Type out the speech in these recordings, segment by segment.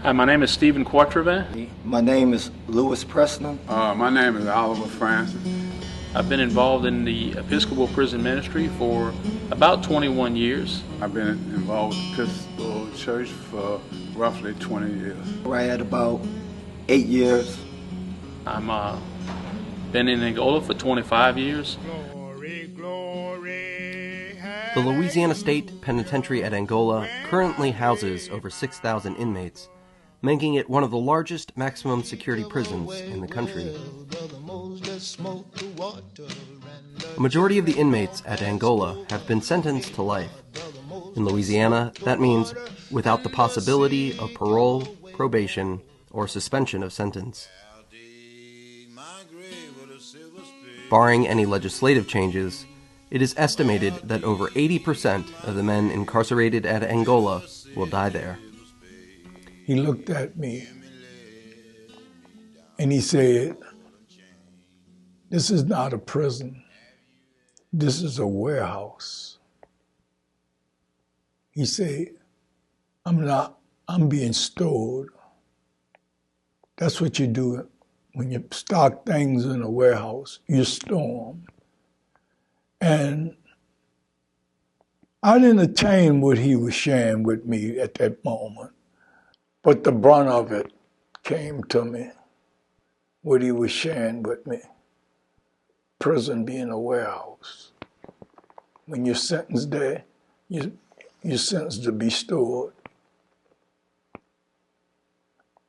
Hi, my name is Stephen Quatrevin. My name is Louis Preston. My name is Oliver Francis. I've been involved in the Episcopal prison ministry for about 21 years. I've been involved with the Episcopal Church for roughly 20 years. Right at about 8 years. I'm been in Angola for 25 years. The Louisiana State Penitentiary at Angola currently houses over 6,000 inmates, making it one of the largest maximum security prisons in the country. A majority of the inmates at Angola have been sentenced to life. In Louisiana, that means without the possibility of parole, probation, or suspension of sentence. Barring any legislative changes, it is estimated that over 80% of the men incarcerated at Angola will die there. He looked at me and he said, "This is not a prison. This is a warehouse." He said, I'm being stored. That's what you do when you stock things in a warehouse. You store them. And I didn't attain what he was sharing with me at that moment. But the brunt of it came to me, what he was sharing with me. Prison being a warehouse. When you're sentenced there, you're sentenced to be stored.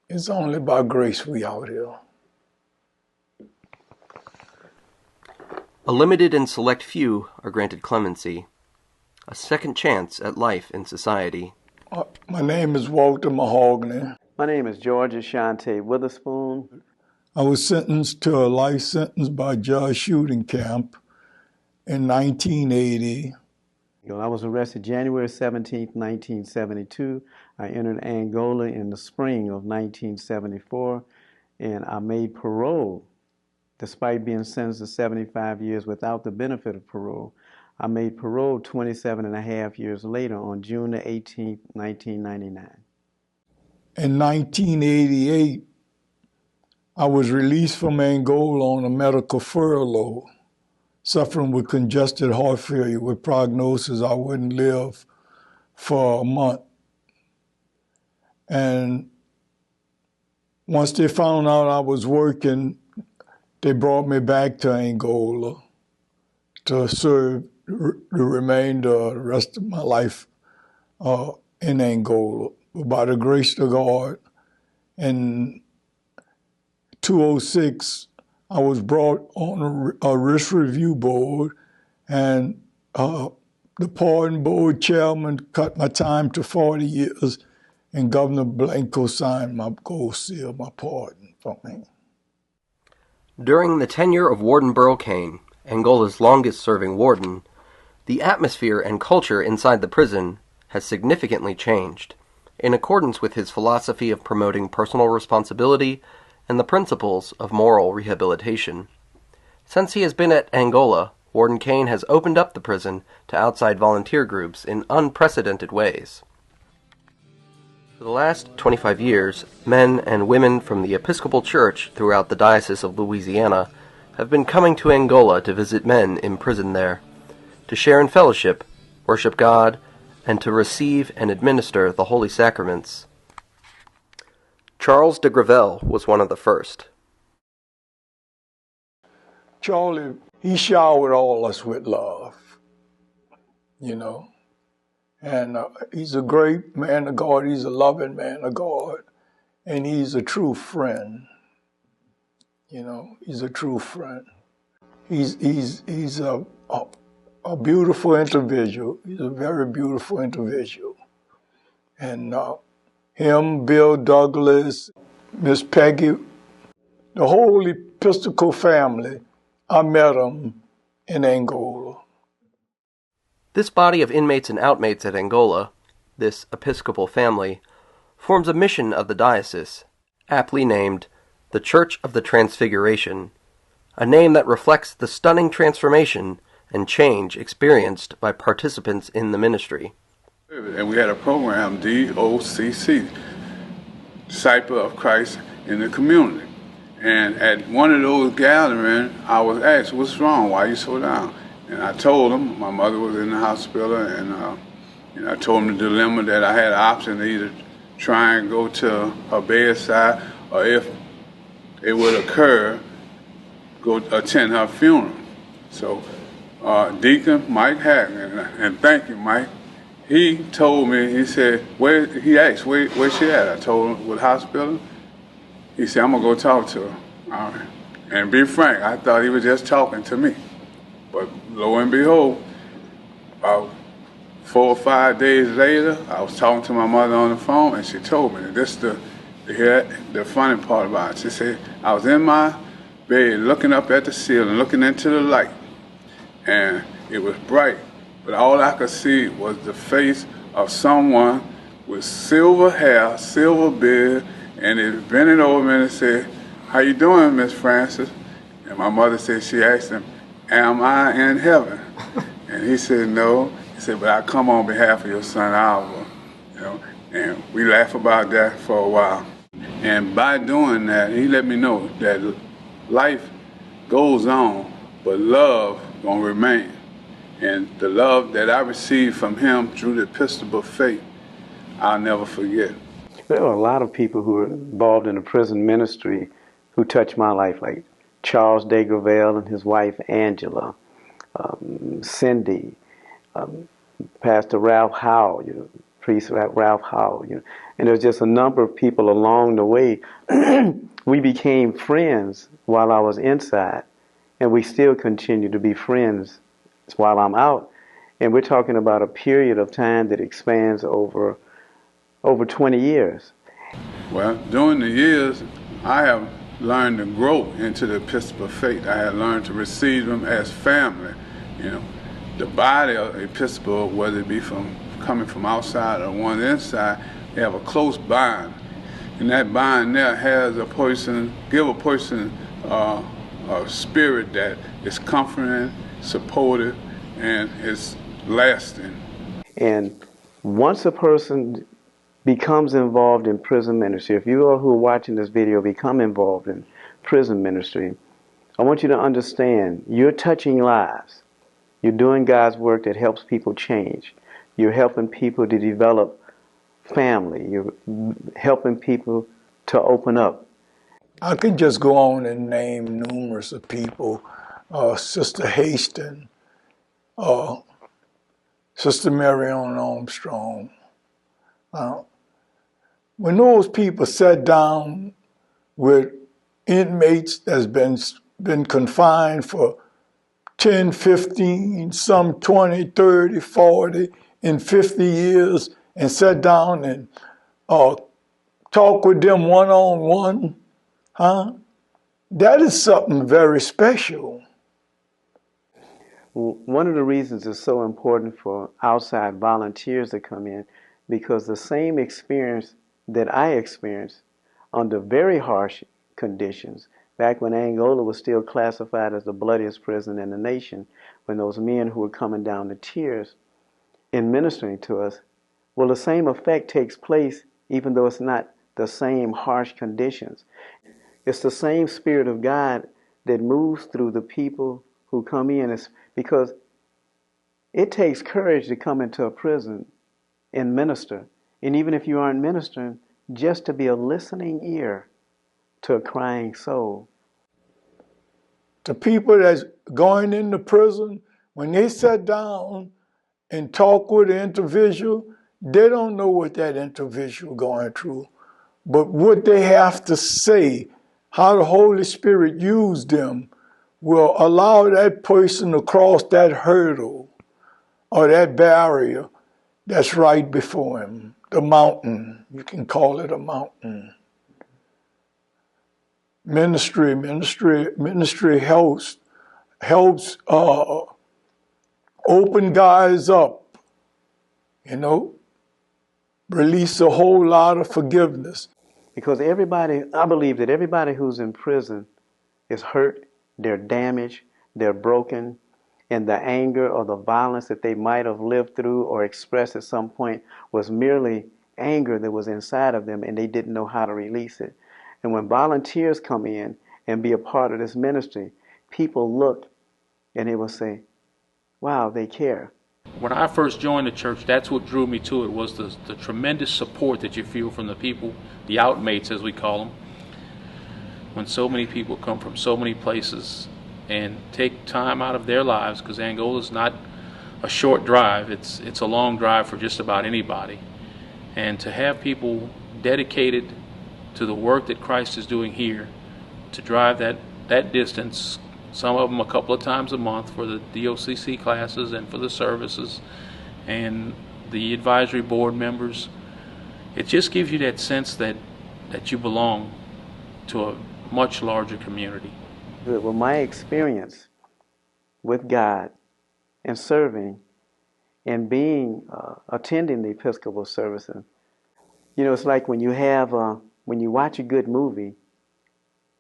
It's only by grace we out here. A limited and select few are granted clemency, a second chance at life in society. My name is Walter Mahogany. My name is George Ashante Witherspoon. I was sentenced to a life sentence by Judge Shooting Camp in 1980. I was arrested January 17, 1972. I entered Angola in the spring of 1974, and I made parole. Despite being sentenced to 75 years without the benefit of parole, I made parole 27 and a half years later on June 18, 1999. In 1988, I was released from Angola on a medical furlough, suffering with congested heart failure with prognosis I wouldn't live for a month. And once they found out I was working, they brought me back to Angola to serve the remainder of the rest of my life in Angola. By the grace of God, in 2006, I was brought on a risk review board, and the pardon board chairman cut my time to 40 years, and Governor Blanco signed my gold seal, my pardon for me. During the tenure of Warden Burl Cain, Angola's longest-serving warden, the atmosphere and culture inside the prison has significantly changed, in accordance with his philosophy of promoting personal responsibility and the principles of moral rehabilitation. Since he has been at Angola, Warden Cain has opened up the prison to outside volunteer groups in unprecedented ways. For the last 25 years, men and women from the Episcopal Church throughout the Diocese of Louisiana have been coming to Angola to visit men imprisoned there, to share in fellowship, worship God, and to receive and administer the holy sacraments. Charles de Gravel was one of the first. Charlie, he showered all us with love, And he's a great man of God. He's a loving man of God. And he's a true friend. He's a true friend. He's a beautiful individual. He's a very beautiful individual. And him, Bill Douglas, Miss Peggy, the whole Episcopal family, I met them in Angola. This body of inmates and outmates at Angola, this Episcopal family, forms a mission of the diocese, aptly named the Church of the Transfiguration, a name that reflects the stunning transformation and change experienced by participants in the ministry. And we had a program, DOCC, disciple of Christ in the community. And at one of those gatherings, I was asked, "What's wrong? Why are you so down?" And I told them my mother was in the hospital, and I told them the dilemma that I had an option to either try and go to her bedside, or if it would occur, go attend her funeral. So Deacon Mike Hackman, and thank you, Mike, he told me, he said, he asked, where's she at? I told him, with the hospital. He said, I'm going to go talk to her. All right. And be frank, I thought he was just talking to me. But lo and behold, about 4 or 5 days later, I was talking to my mother on the phone, and she told me, this is the funny part about it. She said, I was in my bed looking up at the ceiling, looking into the light, and it was bright, but all I could see was the face of someone with silver hair, silver beard, and it was bending over me and said, how you doing, Miss Francis? And my mother said, she asked him, am I in heaven? And he said, no. He said, but I come on behalf of your son, Alva. And we laughed about that for a while. And by doing that, he let me know that life goes on, but love gonna remain. And the love that I received from him through the Episcopal faith, I'll never forget. There are a lot of people who are involved in the prison ministry who touched my life, like Charles de Gravel and his wife Angela, Cindy, Pastor Ralph Howe, priest Ralph Howe, and there's just a number of people along the way. We became friends while I was inside, and we still continue to be friends while I'm out. And we're talking about a period of time that expands over 20 years. Well, during the years, I have learned to grow into the Episcopal faith. I have learned to receive them as family. The body of Episcopal, whether it be coming from outside or one inside, they have a close bond. And that bond there has give a person a spirit that is comforting, supportive, and is lasting. And once a person becomes involved in prison ministry, if you all who are watching this video become involved in prison ministry, I want you to understand you're touching lives. You're doing God's work that helps people change. You're helping people to develop family. You're helping people to open up. I could just go on and name numerous of people. Sister Haston, Sister Marion Armstrong. When those people sat down with inmates that's been confined for 10, 15, some 20, 30, 40, and 50 years, and sat down and talk with them one-on-one, that is something very special. One of the reasons it's so important for outside volunteers to come in, because the same experience that I experienced under very harsh conditions, back when Angola was still classified as the bloodiest prison in the nation, when those men who were coming down to tears in ministering to us, well, the same effect takes place even though it's not the same harsh conditions. It's the same Spirit of God that moves through the people who come in. It's because it takes courage to come into a prison and minister. And even if you aren't ministering, just to be a listening ear to a crying soul. The people that's going into prison, when they sit down and talk with the individual, they don't know what that individual going through. But what they have to say, how the Holy Spirit used them, will allow that person to cross that hurdle or that barrier that's right before him. The mountain, you can call it a mountain. Ministry helps open guys up, release a whole lot of forgiveness. Because I believe that everybody who's in prison is hurt, they're damaged, they're broken, and the anger or the violence that they might have lived through or expressed at some point was merely anger that was inside of them and they didn't know how to release it. And when volunteers come in and be a part of this ministry, people look and they will say, wow, they care. When I first joined the church, that's what drew me to it, was the tremendous support that you feel from the people, the outmates as we call them. When so many people come from so many places and take time out of their lives, because Angola is not a short drive, it's a long drive for just about anybody. And to have people dedicated to the work that Christ is doing here, to drive that distance, some of them a couple of times a month for the DOCC classes and for the services and the advisory board members, it just gives you that sense that you belong to a much larger community. Well, my experience with God and serving and being attending the Episcopal services, it's like when you watch a good movie,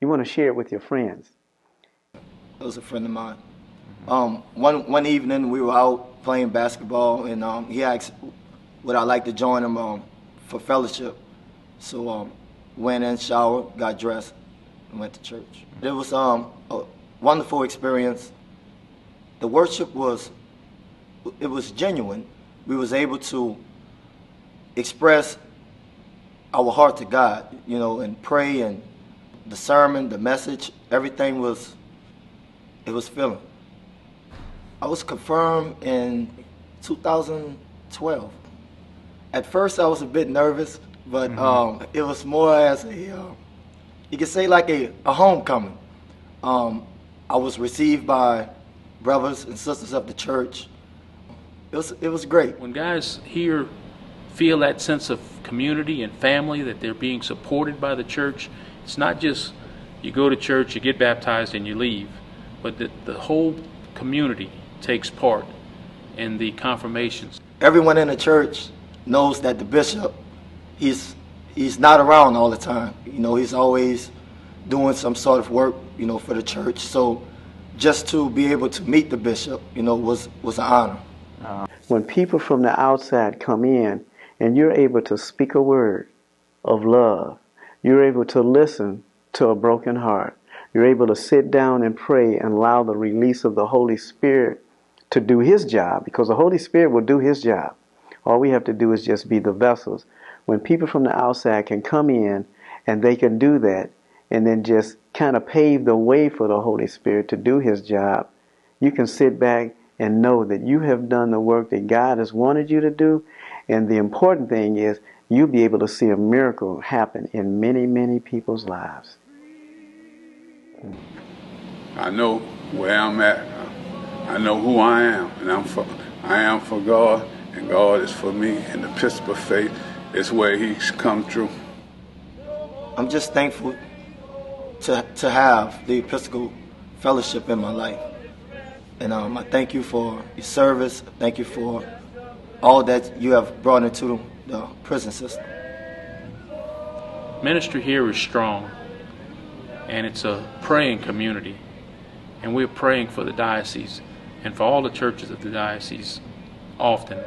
you want to share it with your friends. It was a friend of mine. One evening we were out playing basketball, and he asked would I like to join him for fellowship. So went in, showered, got dressed, and went to church. It was a wonderful experience. The worship was genuine. We was able to express our heart to God, and pray, and the sermon, the message, everything was filling. I was confirmed in 2012. At first I was a bit nervous, but it was more as you could say like a homecoming. I was received by brothers and sisters of the church. It was great. When guys here feel that sense of community and family, that they're being supported by the church, it's not just you go to church, you get baptized, and you leave, but that the whole community takes part in the confirmations. Everyone in the church knows that the bishop, he's not around all the time. He's always doing some sort of work, for the church. So just to be able to meet the bishop, was an honor. When people from the outside come in and you're able to speak a word of love, you're able to listen to a broken heart, you're able to sit down and pray and allow the release of the Holy Spirit to do His job, because the Holy Spirit will do His job. All we have to do is just be the vessels. When people from the outside can come in and they can do that and then just kind of pave the way for the Holy Spirit to do His job, you can sit back and know that you have done the work that God has wanted you to do. And the important thing is you'll be able to see a miracle happen in many, many people's lives. I know where I'm at. I know who I am, and I am for God, and God is for me. And the Episcopal faith is where He's come through. I'm just thankful to have the Episcopal fellowship in my life. And I thank you for your service. Thank you for all that you have brought into the prison system. Ministry here is strong, and it's a praying community. And we're praying for the diocese and for all the churches of the diocese often.